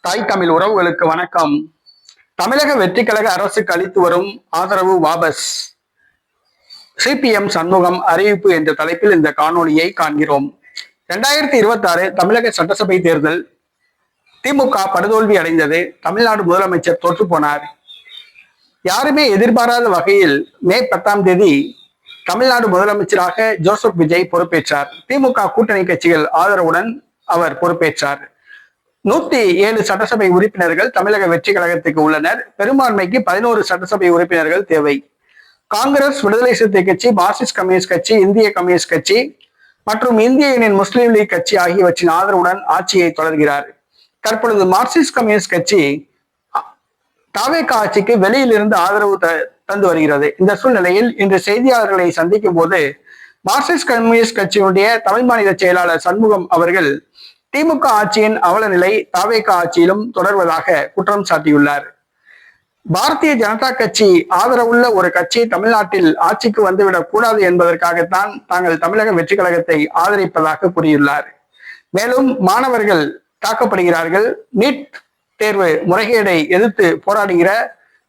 தாய் தமிழ் உறவுகளுக்கு வணக்கம். தமிழக வெற்றி கழக அரசுக்கு அளித்து வரும் ஆதரவு வாபஸ். சிபிஎம் சண்முகம் அறிவிப்பு என்ற தலைப்பில் இந்த காணொலியை காண்கிறோம். 2026 தமிழக சட்டசபை தேர்தல் திமுக படுதோல்வி அடைந்தது. தமிழ்நாடு முதலமைச்சர் தோற்று போனார். யாருமே எதிர்பாராத வகையில் மே 10ஆம் தேதி தமிழ்நாடு முதலமைச்சராக ஜோசப் விஜய் பொறுப்பேற்றார். திமுக கூட்டணி கட்சிகள் ஆதரவுடன் அவர் பொறுப்பேற்றார். 107 சட்டசபை உறுப்பினர்கள் தமிழக வெற்றி கழகத்துக்கு உள்ளனர். பெரும்பான்மைக்கு 11 சட்டசபை உறுப்பினர்கள் தேவை. காங்கிரஸ், விடுதலை சிறுத்தை கட்சி, மார்க்சிஸ்ட் கம்யூனிஸ்ட் கட்சி, இந்திய கம்யூனிஸ்ட் கட்சி மற்றும் இந்திய யூனியன் முஸ்லீம் லீக் கட்சி ஆகியவற்றின் ஆதரவுடன் ஆட்சியை தொடர்கிறார். தற்பொழுது மார்க்சிஸ்ட் கம்யூனிஸ்ட் கட்சி தவேக ஆட்சிக்கு வெளியிலிருந்து ஆதரவு தந்து வருகிறது. இந்த சூழ்நிலையில் இன்று செய்தியாளர்களை சந்திக்கும் போது மார்க்சிஸ்ட் கம்யூனிஸ்ட் கட்சியினுடைய தமிழ் மாநில செயலாளர் சண்முகம் அவர்கள் திமுக ஆட்சியின் அவல நிலை தவேக ஆட்சியிலும் தொடர்வதாக குற்றம் சாட்டியுள்ளார். பாரதிய ஜனதா கட்சி ஆதரவுள்ள ஒரு கட்சி தமிழ்நாட்டில் ஆட்சிக்கு வந்துவிடக் கூடாது என்பதற்காகத்தான் தாங்கள் தமிழக வெற்றி கழகத்தை ஆதரிப்பதாக கூறியுள்ளார். மேலும் மாணவர்கள் தாக்கப்படுகிறார்கள். நீட் தேர்வு முறைகேடை எதிர்த்து போராடுகிற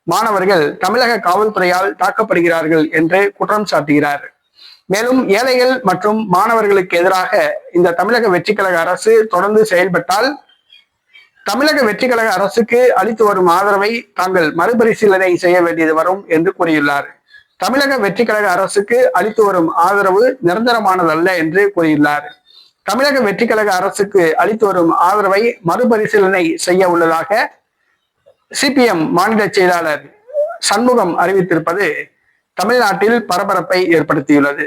மாணவர்கள் தமிழக காவல்துறையால் தாக்கப்படுகிறார்கள் என்று குற்றம் சாட்டுகிறார். மேலும் ஏழைகள் மற்றும் மாணவர்களுக்கு எதிராக இந்த தமிழக வெற்றி கழக அரசு தொடர்ந்து செயல்பட்டால் தமிழக வெற்றி கழக அரசுக்கு அளித்து வரும் ஆதரவை தாங்கள் மறுபரிசீலனை செய்ய வேண்டியது வரும் என்று கூறியுள்ளார். தமிழக வெற்றி கழக அரசுக்கு அளித்து வரும் ஆதரவு நிரந்தரமானதல்ல என்று கூறியுள்ளார். தமிழக வெற்றி கழக அரசுக்கு அளித்து வரும் ஆதரவை மறுபரிசீலனை செய்ய உள்ளதாக சிபிஎம் மாநில செயலாளர் சண்முகம் அறிவித்திருப்பது தமிழ்நாட்டில் பரபரப்பை ஏற்படுத்தியுள்ளது.